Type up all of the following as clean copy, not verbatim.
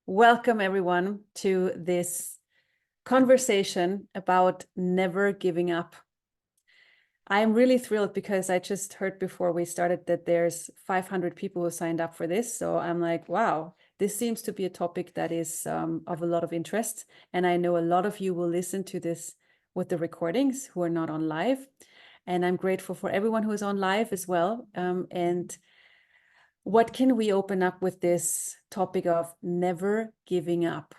Welcome, everyone, to this conversation about never giving up. I'm really thrilled because I just heard before we started that there's 500 people who signed up for this. So I'm like, wow, this seems to be a topic that is of a lot of interest. And I know a lot of you will listen to this with the recordings who are not on live. And I'm grateful for everyone who is on live as well. And what can we open up with this topic of never giving up?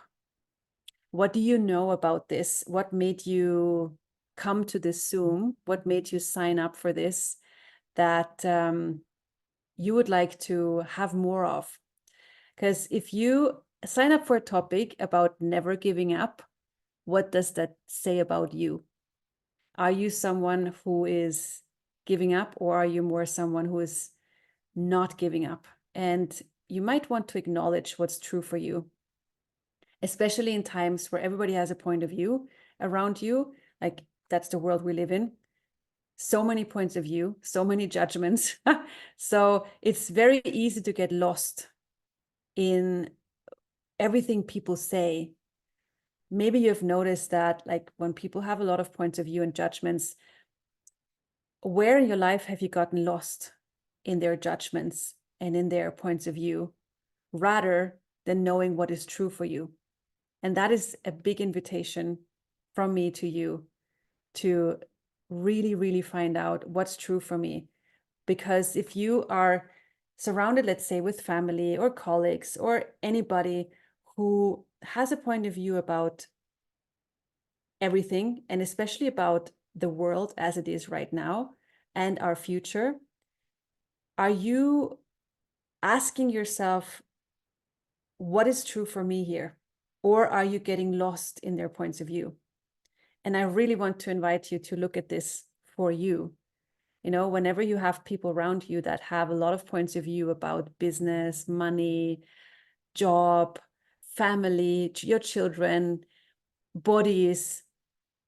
What do you know about this? What made you come to this Zoom? What made you sign up for this that you would like to have more of? Because if you sign up for a topic about never giving up, what does that say about you? Are you someone who is giving up, or are you more someone who is not giving up? And you might want to acknowledge what's true for you, especially in times where everybody has a point of view around you. Like, that's the world we live in. So many points of view, so many judgments. So it's very easy to get lost in everything people say. Maybe you've noticed that, like, when people have a lot of points of view and judgments, where in your life have you gotten lost in their judgments and in their points of view, rather than knowing what is true for you? And that is a big invitation from me to you to really, really find out what's true for me. Because if you are surrounded, let's say, with family or colleagues or anybody who has a point of view about everything, and especially about the world as it is right now and our future, are you asking yourself, what is true for me here? Or are you getting lost in their points of view? And I really want to invite you to look at this for you. You know, whenever you have people around you that have a lot of points of view about business, money, job, family, your children, bodies,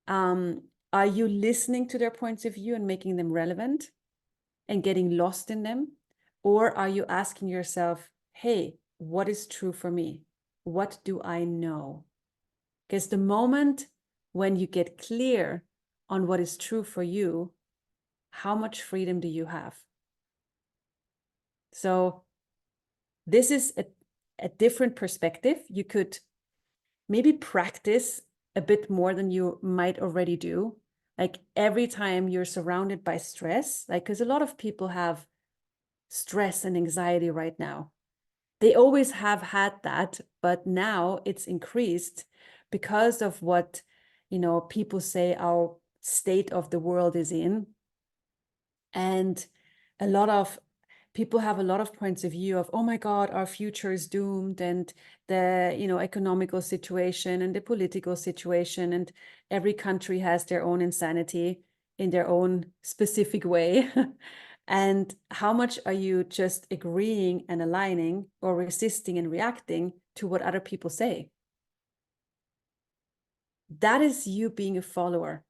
are you listening to their points of view and making them relevant and getting lost in them? Or are you asking yourself, hey, what is true for me? What do I know? Because the moment when you get clear on what is true for you, how much freedom do you have? So this is a different perspective. You could maybe practice a bit more than you might already do. Like, every time you're surrounded by stress, like, because a lot of people have stress and anxiety right now. They always have had that, but now it's increased because of what, people say our state of the world is in. And a lot of people have a lot of points of view of, oh my God, our future is doomed, and the, economical situation and the political situation, and every country has their own insanity in their own specific way. And how much are you just agreeing and aligning, or resisting and reacting to what other people say? That is you being a follower.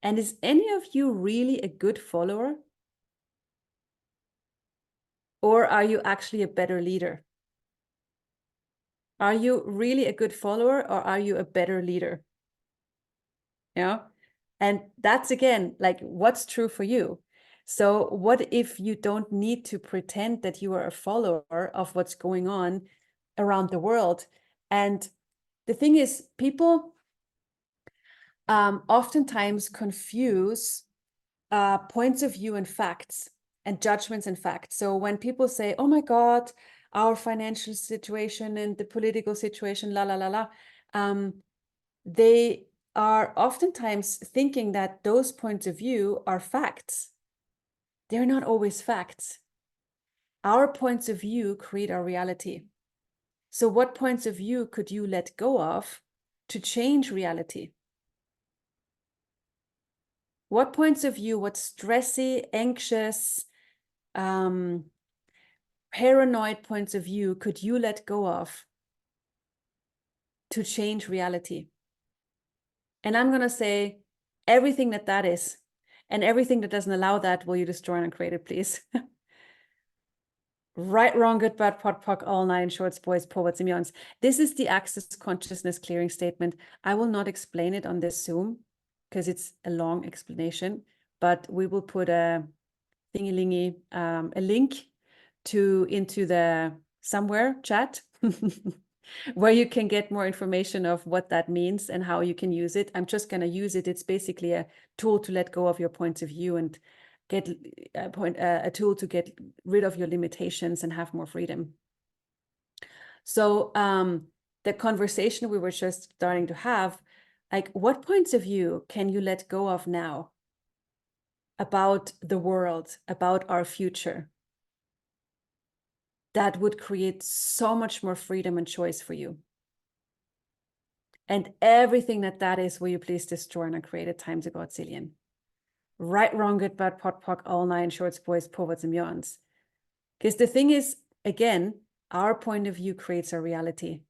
And is any of you really a good follower? Or are you actually a better leader? Are you really a good follower, or are you a better leader? Yeah. And that's, again, like, what's true for you. So what if you don't need to pretend that you are a follower of what's going on around the world? And the thing is, people oftentimes confuse points of view and facts, and judgments and facts. So when people say, oh my God, our financial situation and the political situation, la, la, la, la, they are oftentimes thinking that those points of view are facts. They're not always facts. Our points of view create our reality. So what points of view could you let go of to change reality? What points of view, what stressy, anxious, paranoid points of view could you let go of to change reality? And I'm going to say everything that is, and everything that doesn't allow that, will you destroy and uncreate it, please? Right, wrong, good, bad, pot, pock, all nine shorts, boys, poets, and beyonds. This is the Access Consciousness Clearing Statement. I will not explain it on this Zoom because it's a long explanation, but we will put a thingy-lingy, a link into the somewhere chat where you can get more information of what that means and how you can use it. I'm just going to use it. It's basically a tool to let go of your points of view and get a tool to get rid of your limitations and have more freedom. So the conversation we were just starting to have, like, what points of view can you let go of now about the world, about our future, that would create so much more freedom and choice for you? And everything that is, will you please destroy and create it times a godzillion. Right, wrong, good, bad, pot, pock, all nine shorts, boys, poets, and beyonds. Because the thing is, again, our point of view creates our reality.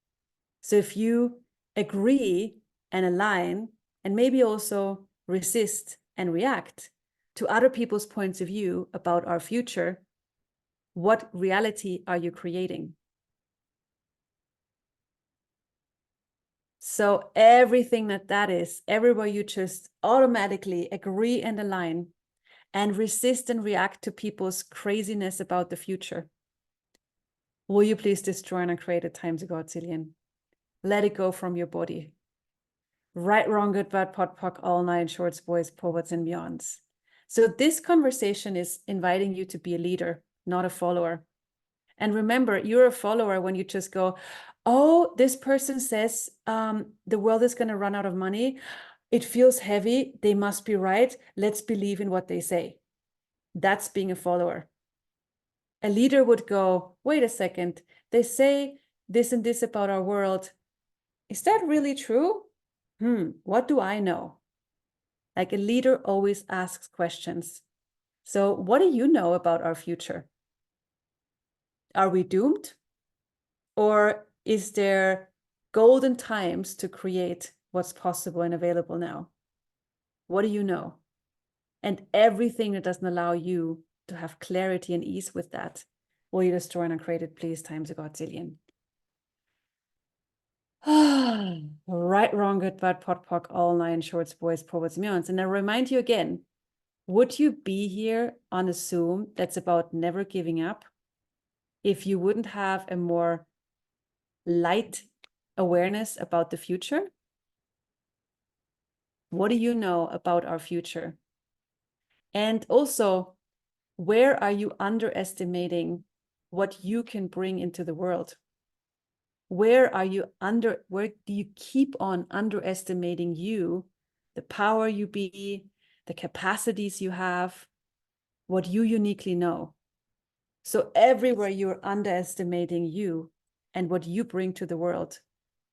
So if you agree and align, and maybe also resist and react to other people's points of view about our future, what reality are you creating? So everything that is, everywhere you just automatically agree and align and resist and react to people's craziness about the future, will you please destroy and create it times a godzillion? Let it go from your body. Right, wrong, good, bad, pot, pock, all nine shorts, boys, poets, and beyonds. So this conversation is inviting you to be a leader, not a follower. And remember, you're a follower when you just go, oh, this person says the world is going to run out of money. It feels heavy. They must be right. Let's believe in what they say. That's being a follower. A leader would go, wait a second. They say this and this about our world. Is that really true? What do I know? Like, a leader always asks questions. So what do you know about our future? Are we doomed? Or is there golden times to create what's possible and available now? What do you know? And everything that doesn't allow you to have clarity and ease with that, will you destroy and uncreate it, please, times a godzillion. Right, wrong, good, bad, pot, pock, all nine shorts, boys, poets, meons. And I remind you again, would you be here on a Zoom that's about never giving up if you wouldn't have a more light awareness about the future? What do you know about our future? And also, where are you underestimating what you can bring into the world? Where do you keep on underestimating you, the power you be, the capacities you have, what you uniquely know? So everywhere you're underestimating you and what you bring to the world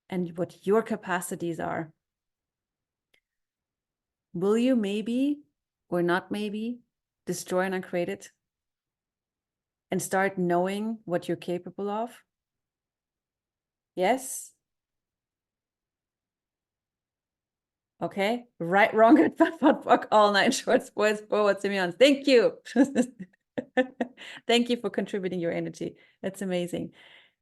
and what your capacities are, will you maybe or not maybe destroy and uncreate it and start knowing what you're capable of? Yes? Okay. Right, wrong, good, bad, bad, fuck, all nine shorts, boys, forward, Simeons. Thank you. Thank you for contributing your energy. That's amazing.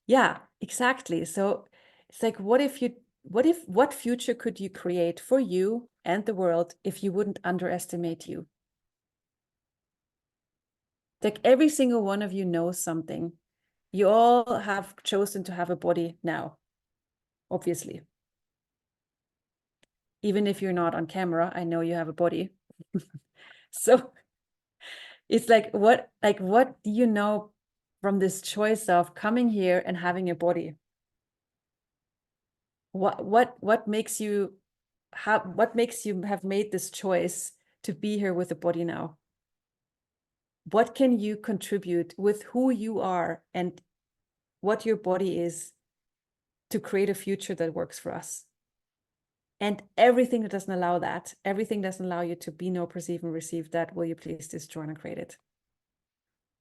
Yeah, exactly. So it's like, what future could you create for you and the world if you wouldn't underestimate you? Like, every single one of you knows something. You all have chosen to have a body now, obviously. Even if you're not on camera, I know you have a body. So it's like, what do you know from this choice of coming here and having a body? What makes you have made this choice to be here with a body now? What can you contribute with who you are and what your body is to create a future that works for us? And everything that doesn't allow that, everything doesn't allow you to be, know, perceive, and receive that, will you please destroy and create it?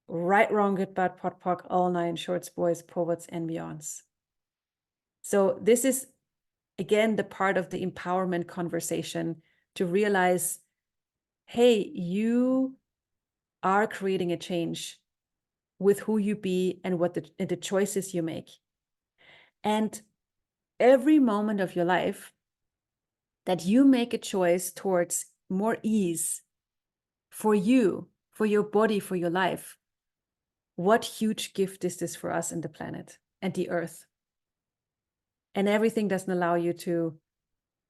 Right, wrong, good, bad, pot, pock, all nine shorts, boys, poets, and beyonds. So this is, again, the part of the empowerment conversation, to realize, hey, you are creating a change. with who you be and what the choices you make. And every moment of your life that you make a choice towards more ease for you, for your body, for your life, what huge gift is this for us and the planet and the earth? And everything doesn't allow you to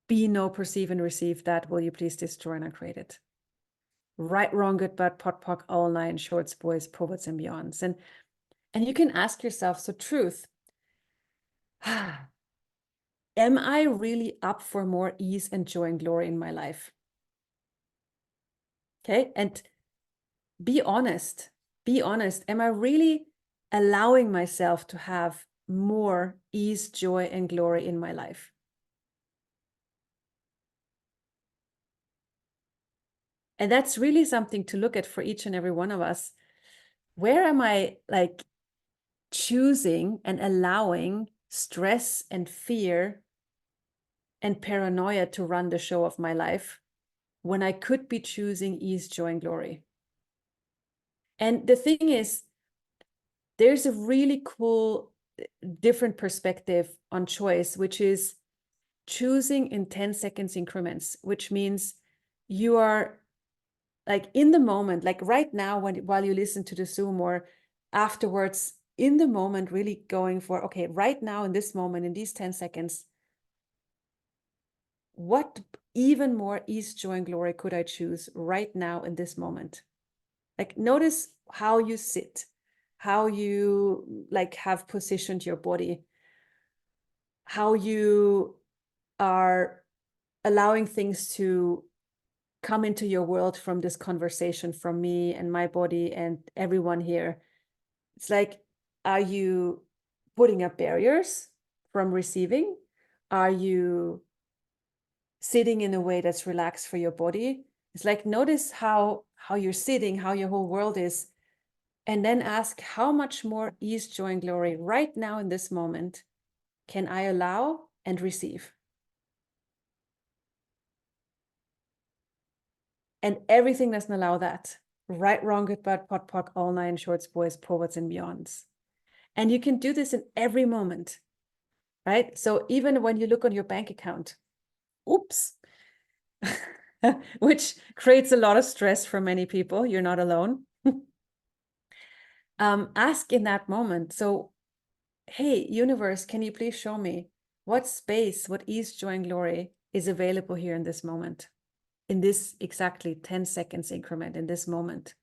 be, know, perceive, and receive that. Will you please destroy and uncreate it? Right, wrong, good, bad, pot, pock, all nine, shorts, boys, poets, and beyonds. And you can ask yourself, so truth, am I really up for more ease and joy and glory in my life? Okay, and be honest. Be honest. Am I really allowing myself to have more ease, joy, and glory in my life? And that's really something to look at for each and every one of us. Where am I like choosing and allowing stress and fear and paranoia to run the show of my life when I could be choosing ease, joy, and glory? And the thing is, there's a really cool, different perspective on choice, which is choosing in 10 seconds increments, which means you are like in the moment, like right now, while you listen to the Zoom or afterwards, in the moment, really going for, okay, right now in this moment, in these 10 seconds, what even more ease, joy, and glory could I choose right now in this moment? Like notice how you sit, how you like have positioned your body, how you are allowing things to come into your world from this conversation from me and my body and everyone here. It's like, are you putting up barriers from receiving? Are you sitting in a way that's relaxed for your body? It's like, notice how you're sitting, how your whole world is, and then ask how much more ease, joy, and glory right now in this moment can I allow and receive? And everything doesn't allow that. Right, wrong, good, bad, pot, pock, all nine, shorts, boys, poets, and beyonds. And you can do this in every moment, right? So even when you look on your bank account, oops, which creates a lot of stress for many people. You're not alone. Ask in that moment. So, hey, universe, can you please show me what space, what ease, joy, and glory is available here in this moment, in this exactly 10 seconds increment, in this moment?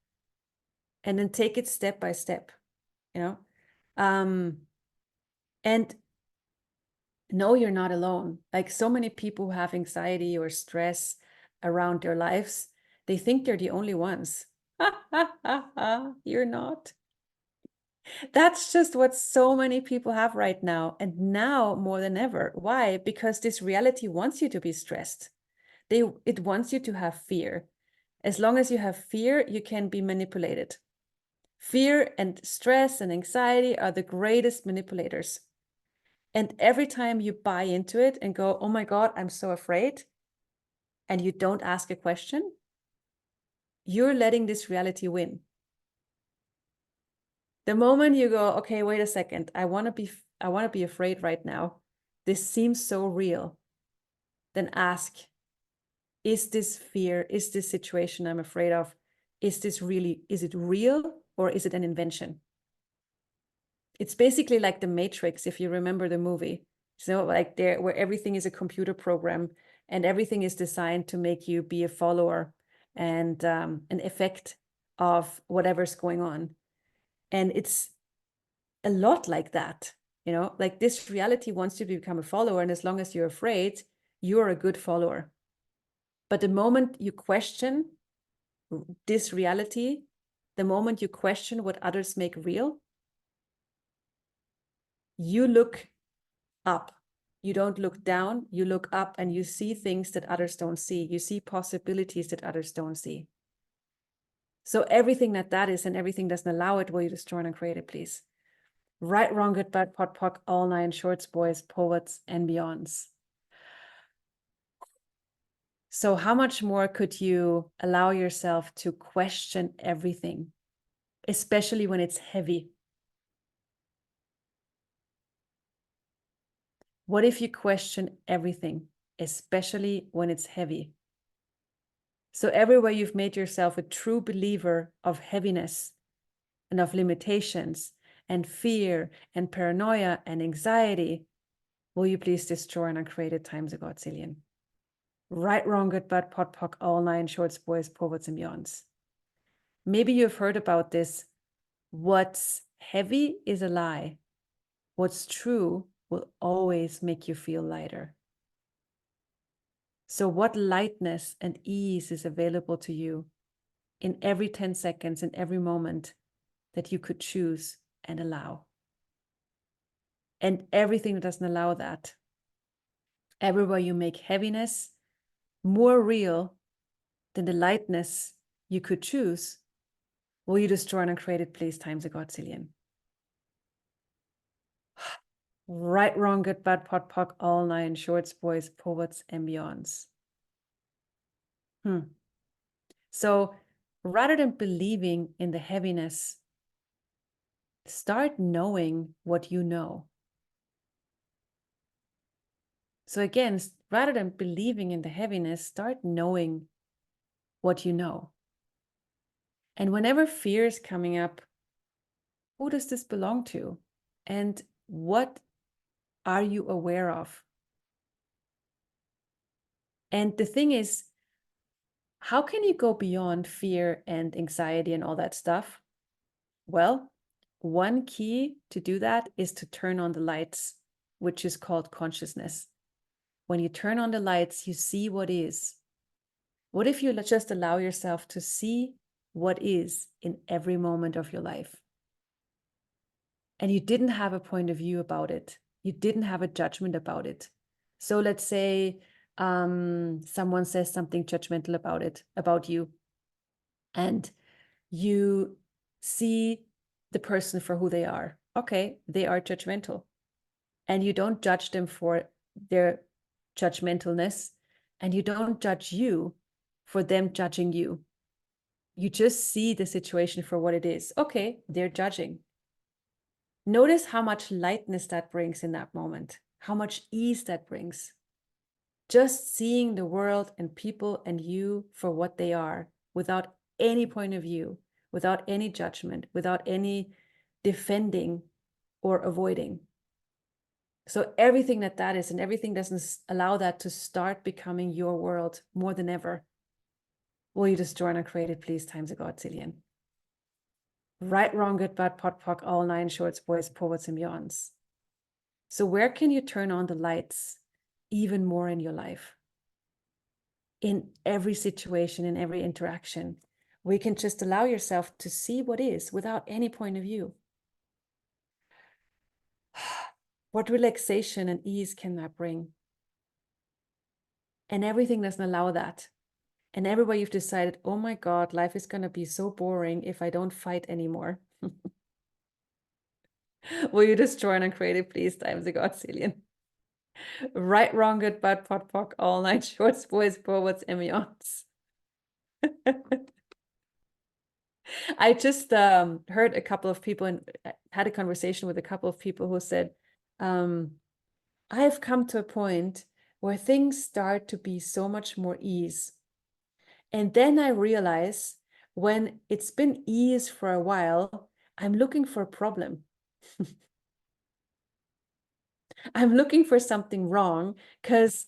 And then take it step by step, you know? And no, you're not alone. Like so many people who have anxiety or stress around their lives, they think they're the only ones. You're not. That's just what so many people have right now. And now more than ever. Why? Because this reality wants you to be stressed. It wants you to have fear. As long as you have fear, you can be manipulated. Fear and stress and anxiety are the greatest manipulators. And every time you buy into it and go, oh my God, I'm so afraid, and you don't ask a question, you're letting this reality win. The moment you go, okay, wait a second, I want to be afraid right now. This seems so real. Then ask, is this fear, is this situation I'm afraid of, is it real or is it an invention? It's basically like the Matrix, if you remember the movie. So like there, where everything is a computer program and everything is designed to make you be a follower and an effect of whatever's going on. And it's a lot like that, you know, like this reality wants you to become a follower. And as long as you're afraid, you're a good follower. But the moment you question this reality, the moment you question what others make real, you look up. You don't look down, you look up and you see things that others don't see. You see possibilities that others don't see. So everything that is and everything doesn't allow it, will you destroy and create it, please? Right, wrong, good, bad, pot, pock, all nine, shorts, boys, poets, and beyonds. So how much more could you allow yourself to question everything? especially when it's heavy? What if you question everything, especially when it's heavy? So everywhere you've made yourself a true believer of heaviness and of limitations and fear and paranoia and anxiety, will you please destroy and uncreate it times a godzillion? Right, wrong, good, bad, pot, pock, all nine shorts, boys, perverts, and beyonds. Maybe you've heard about this. What's heavy is a lie. What's true will always make you feel lighter. So what lightness and ease is available to you in every 10 seconds, in every moment that you could choose and allow? And everything that doesn't allow that, everywhere you make heaviness more real than the lightness you could choose, will you destroy and uncreate it, please, times a godzillion? Right, wrong, good, bad, pot, pock, all nine shorts, boys, perverts, and beyonds. So rather than believing in the heaviness, start knowing what you know. So again, rather than believing in the heaviness, start knowing what you know. And whenever fear is coming up, who does this belong to? And what are you aware of? And the thing is, how can you go beyond fear and anxiety and all that stuff? Well, one key to do that is to turn on the lights, which is called consciousness. When you turn on the lights, you see what is. What if you just allow yourself to see what is in every moment of your life? And you didn't have a point of view about it. You didn't have a judgment about it. So let's say someone says something judgmental about you, and you see the person for who they are. Okay, they are judgmental. And you don't judge them for their judgmentalness, and you don't judge you for them judging you. You just see the situation for what it is. Okay, they're judging. Notice how much lightness that brings in that moment, how much ease that brings. Just seeing the world and people and you for what they are, without any point of view, without any judgment, without any defending or avoiding. So everything that is, and everything doesn't allow that to start becoming your world more than ever, will you destroy and create it, please, times a godzillion? Right, wrong, good, bad, pot, pock, all nine shorts, boys, perverts, and beyonds. So where can you turn on the lights even more in your life? In every situation, in every interaction, where you can just allow yourself to see what is without any point of view. What relaxation and ease can that bring? And everything doesn't allow that. And everywhere you've decided, oh my God, life is going to be so boring if I don't fight anymore. Will you destroy and uncreate it, please, times a godzillion? Right, wrong, good, bad, pot, pock, all nine shorts, boys, perverts, and beyonds. I just heard a couple of people and had a conversation with a couple of people who said, I've come to a point where things start to be so much more ease. And then I realize when it's been ease for a while, I'm looking for a problem. I'm looking for something wrong, because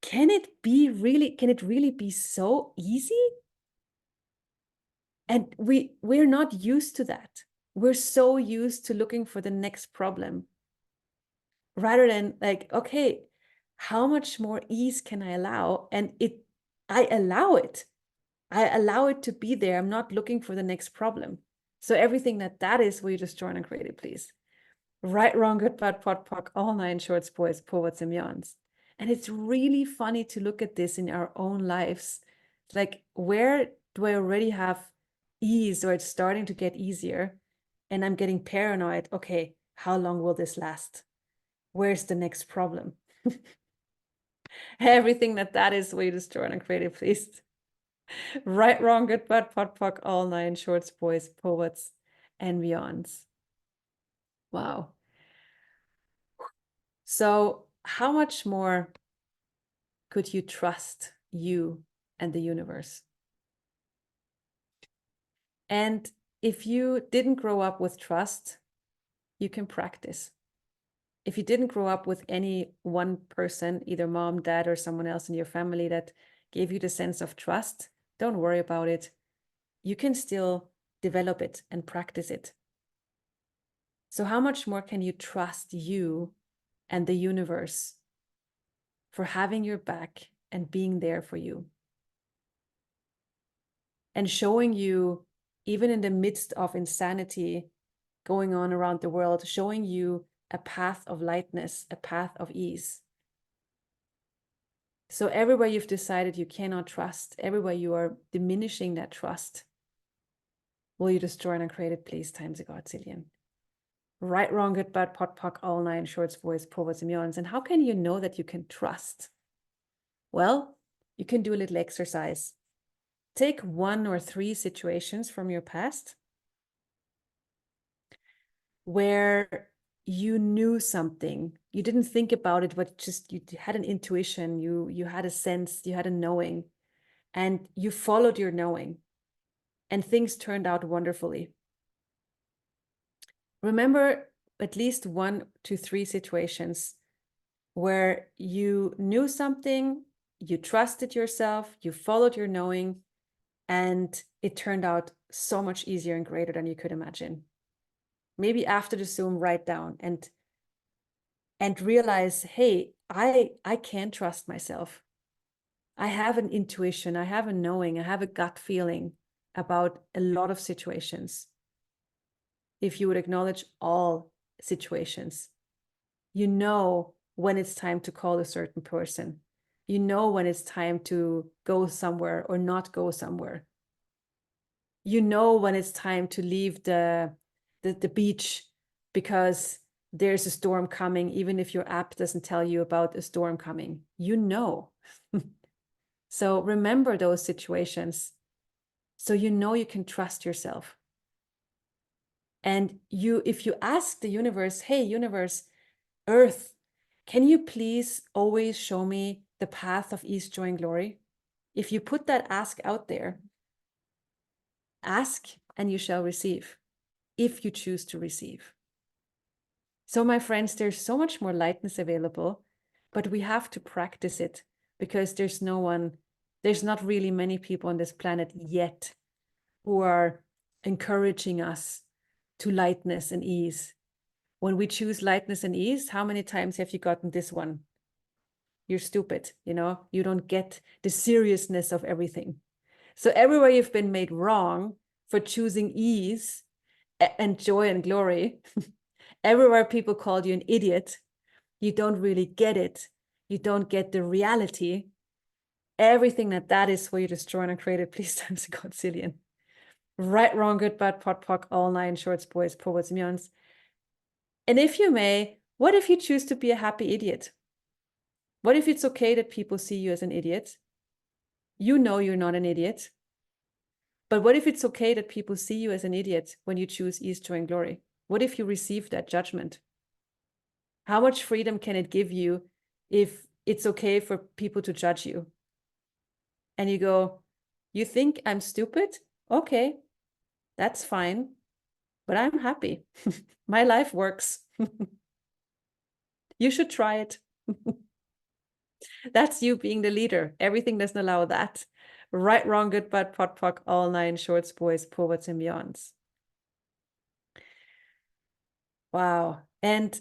can it really be so easy? And we're not used to that. We're so used to looking for the next problem, rather than like, okay, how much more ease can I allow? And I allow it. I allow it to be there. I'm not looking for the next problem. So everything that is, will you just join and create it, please? Right, wrong, good, bad, pot, pock, all nine shorts, boys, perverts, and beyonds. And it's really funny to look at this in our own lives. Like, where do I already have ease, or it's starting to get easier? And I'm getting paranoid. Okay, how long will this last? Where's the next problem? Everything that is, will you just join and create it, please? Right, wrong, good, bad, pot, pock, all nine, shorts, boys, poets, and beyonds. Wow. So how much more could you trust you and the universe? And if you didn't grow up with trust, you can practice. If you didn't grow up with any one person, either mom, dad, or someone else in your family that gave you the sense of trust, don't worry about it. You can still develop it and practice it. So how much more can you trust you and the universe for having your back and being there for you? And showing you, even in the midst of insanity going on around the world, showing you a path of lightness, a path of ease. So everywhere you've decided you cannot trust, everywhere you are diminishing that trust, will you destroy and uncreate it, please, times a godzillion. Right, wrong, good, bad, pot, pock, all nine, shorts, boys, poets, and beyonds. And how can you know that you can trust? Well, you can do a little exercise. Take 1 or 3 situations from your past where you knew something. You didn't think about it, but just you had an intuition, you had a sense, you had a knowing, and you followed your knowing, and things turned out wonderfully. Remember at least 1 to 3 situations where you knew something, you trusted yourself, you followed your knowing, and it turned out so much easier and greater than you could imagine. Maybe after the Zoom, write down and realize, hey, I can trust myself. I have an intuition, I have a knowing, I have a gut feeling about a lot of situations. If you would acknowledge all situations, you know when it's time to call a certain person. You know when it's time to go somewhere or not go somewhere. You know when it's time to leave the beach because there's a storm coming, even if your app doesn't tell you about a storm coming. You know. So remember those situations so you know you can trust yourself. And if you ask the universe, hey, universe, Earth, can you please always show me the path of ease, joy, and glory? If you put that ask out there, ask and you shall receive, if you choose to receive. So my friends, there's so much more lightness available, but we have to practice it because there's not really many people on this planet yet who are encouraging us to lightness and ease. When we choose lightness and ease, how many times have you gotten this one? You're stupid, you don't get the seriousness of everything. So everywhere you've been made wrong for choosing ease and joy and glory, everywhere people called you an idiot, you don't really get it. You don't get the reality. Everything that is for you to destroy and create it, please, times a godzillion. Right, wrong, good, bad, pot, pock, all nine, shorts, boys, poets, millions. And if you may, what if you choose to be a happy idiot? What if it's okay that people see you as an idiot? You know you're not an idiot. But what if it's okay that people see you as an idiot when you choose ease, joy, and glory? What if you receive that judgment? How much freedom can it give you if it's okay for people to judge you? And you go, you think I'm stupid? Okay, that's fine, but I'm happy. My life works. You should try it. That's you being the leader. Everything doesn't allow that. Right, wrong, good, bad, pot, pock, all nine, shorts, boys, poets, and beyonds. Wow. And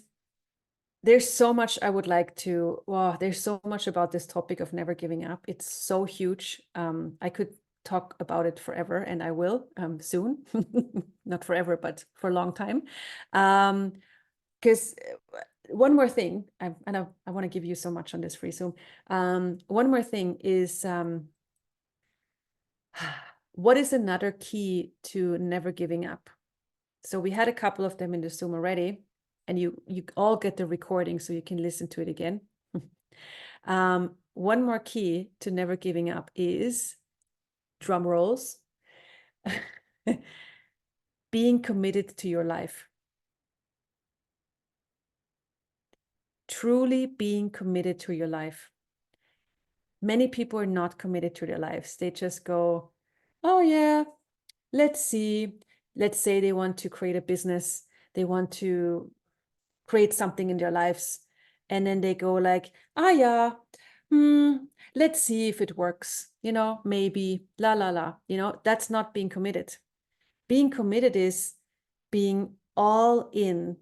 there's so much I would like to, wow, there's so much about this topic of never giving up. It's so huge. I could talk about it forever, and I will soon. Not forever, but for a long time. Because one more thing, I want to give you so much on this free Zoom. One more thing is, what is another key to never giving up? So we had a couple of them in the Zoom already, and you all get the recording so you can listen to it again. One more key to never giving up is drum rolls, being committed to your life. Truly being committed to your life. Many people are not committed to their lives. They just go, oh yeah, let's see. Let's say they want to create a business. They want to create something in their lives. And then they go like, ah, yeah, let's see if it works, maybe, la, la, la, that's not being committed. Being committed is being all in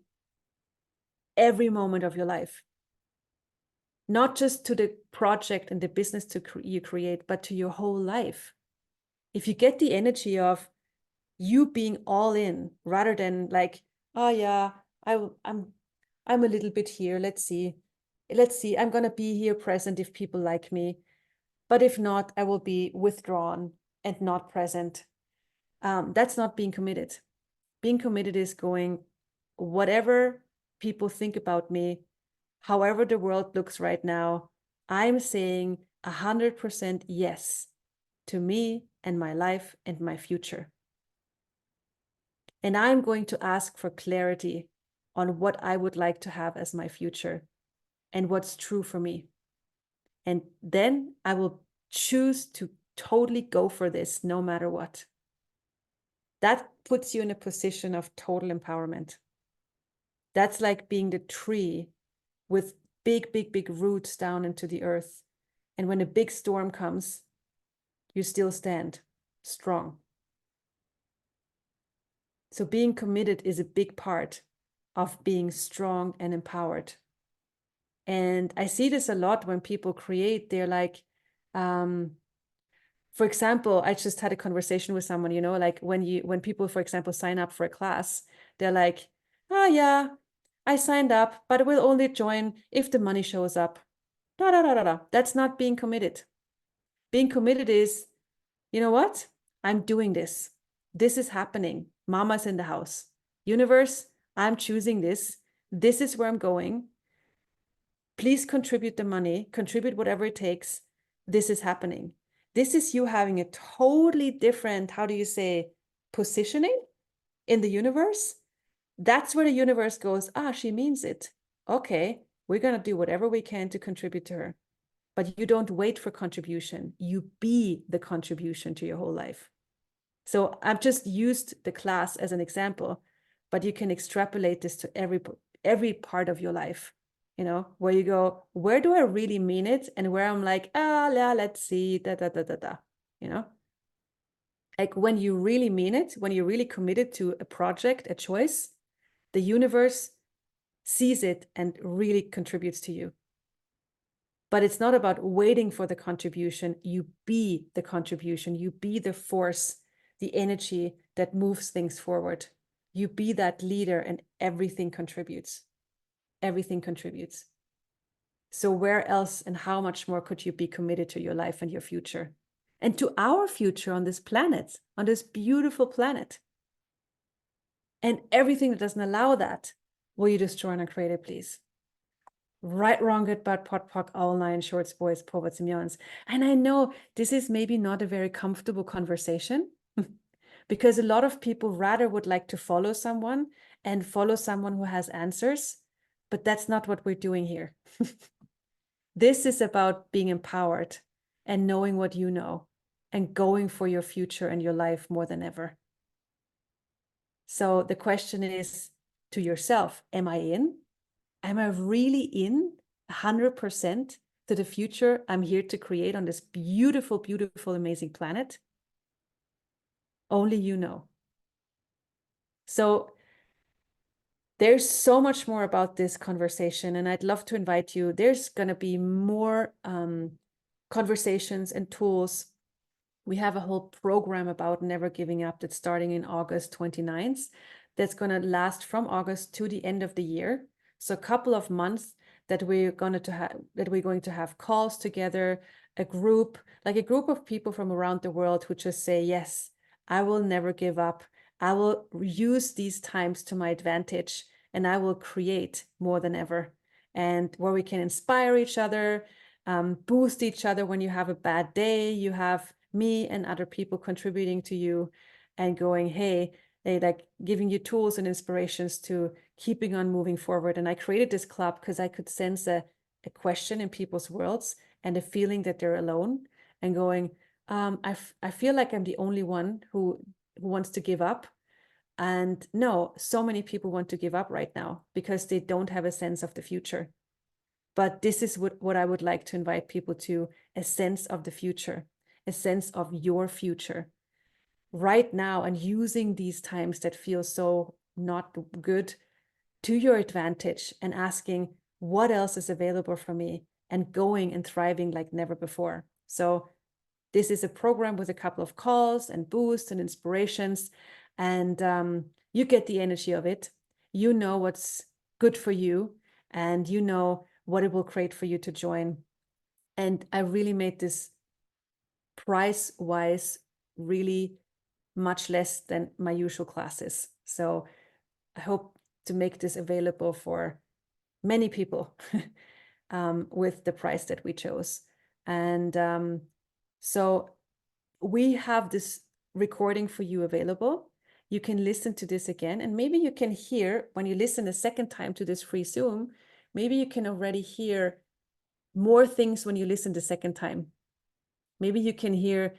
every moment of your life, not just to the project and the business you create, but to your whole life. If you get the energy of you being all in rather than like, oh yeah, I'm a little bit here. Let's see. I'm going to be here present if people like me. But if not, I will be withdrawn and not present. That's not being committed. Being committed is going, whatever people think about me, however the world looks right now, I'm saying 100% yes to me and my life and my future. And I'm going to ask for clarity on what I would like to have as my future and what's true for me. And then I will choose to totally go for this no matter what. That puts you in a position of total empowerment. That's like being the tree with big, big, big roots down into the earth. And when a big storm comes, you still stand strong. So being committed is a big part of being strong and empowered. And I see this a lot when people create, they're like, for example, I just had a conversation with someone, like when people, for example, sign up for a class, they're like, oh yeah, I signed up, but we'll only join if the money shows up. Da, da, da, da, da. That's not being committed. Being committed is, you know what? I'm doing this. This is happening. Mama's in the house. Universe, I'm choosing this. This is where I'm going. Please contribute the money, contribute whatever it takes. This is happening. This is you having a totally different, how do you say, positioning in the universe. That's where the universe goes, she means it. Okay, we're going to do whatever we can to contribute to her. But you don't wait for contribution. You be the contribution to your whole life. So I've just used the class as an example, but you can extrapolate this to every part of your life, where you go, where do I really mean it? And where I'm like, yeah, let's see, da, da, da, da, da, Like when you really mean it, when you're really committed to a project, a choice, the universe sees it and really contributes to you. But it's not about waiting for the contribution. You be the contribution. You be the force, the energy that moves things forward. You be that leader and everything contributes. Everything contributes. So where else and how much more could you be committed to your life and your future? And to our future on this planet, on this beautiful planet. And everything that doesn't allow that, will you destroy and uncreate it, please? Right, wrong, good, bad, pot, pock, all nine, shorts, boys, poets, and yawns. And I know this is maybe not a very comfortable conversation because a lot of people rather would like to follow someone and follow someone who has answers, but that's not what we're doing here. This is about being empowered and knowing what you know and going for your future and your life more than ever. So the question is to yourself, am I in? Am I really in 100% to the future I'm here to create on this beautiful, beautiful, amazing planet? Only you know. So there's so much more about this conversation, and I'd love to invite you. There's going to be more conversations and tools. We have a whole program about never giving up that's starting in August 29th. That's going to last from August to the end of the year. So a couple of months that we're going to have calls together, a group of people from around the world who just say, yes, I will never give up. I will use these times to my advantage and I will create more than ever. And where we can inspire each other, boost each other when you have a bad day, you have me and other people contributing to you and going, hey, they like giving you tools and inspirations to keeping on moving forward. And I created this club because I could sense a question in people's worlds and a feeling that they're alone and going, I feel like I'm the only one who wants to give up. And no, so many people want to give up right now because they don't have a sense of the future. But this is what I would like to invite people to, a sense of the future, a sense of your future right now, and using these times that feel so not good to your advantage and asking what else is available for me and going and thriving like never before. So this is a program with a couple of calls and boosts and inspirations, and you get the energy of it. You know what's good for you, and you know what it will create for you to join. And I really made this price-wise really much less than my usual classes. So I hope to make this available for many people with the price that we chose. And so we have this recording for you available. You can listen to this again, and maybe you can hear, when you listen a second time to this free Zoom, maybe you can already hear more things when you listen the second time. Maybe you can hear,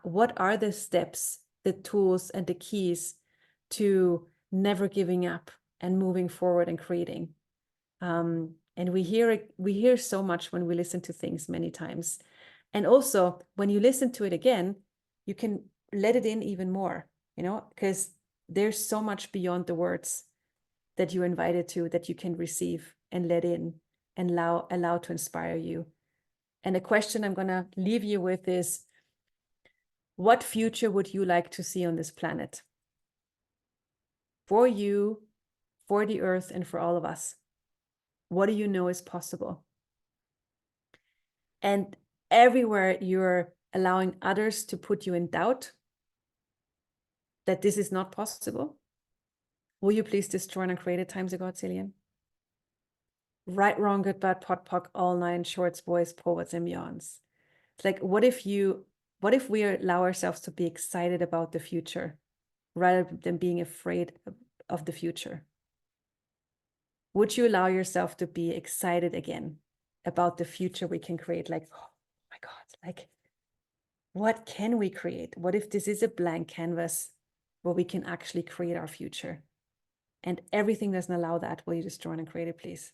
what are the steps, the tools, and the keys to never giving up and moving forward and creating. And we hear so much when we listen to things many times. And also, when you listen to it again, you can let it in even more, because there's so much beyond the words that you're invited to, that you can receive and let in and allow to inspire you. And the question I'm going to leave you with is, what future would you like to see on this planet? For you, for the earth, and for all of us. What do you know is possible? And everywhere you're allowing others to put you in doubt that this is not possible, will you please destroy and create it times ago, Cillian? Right, wrong, good, bad, pot, pock, all nine, shorts, boys, poets, and beyonds. It's like, what if we allow ourselves to be excited about the future rather than being afraid of the future? Would you allow yourself to be excited again about the future we can create? Like, oh my God, like, what can we create? What if this is a blank canvas where we can actually create our future? And everything doesn't allow that. Will you destroy and create it, please?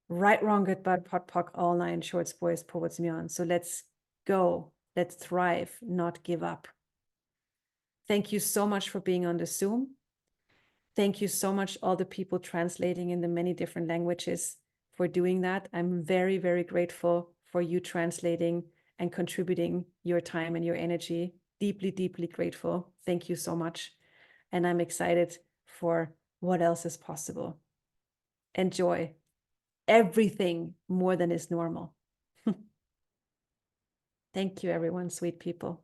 Right, wrong, good, bad, pot, pock, all nine, shorts, boys, poets, beyond. So let's go. Let's thrive, not give up. Thank you so much for being on the Zoom. Thank you so much, all the people translating in the many different languages, for doing that. I'm very, very grateful for you translating and contributing your time and your energy. Deeply, deeply grateful. Thank you so much. And I'm excited for what else is possible. Enjoy everything more than is normal. Thank you, everyone, sweet people.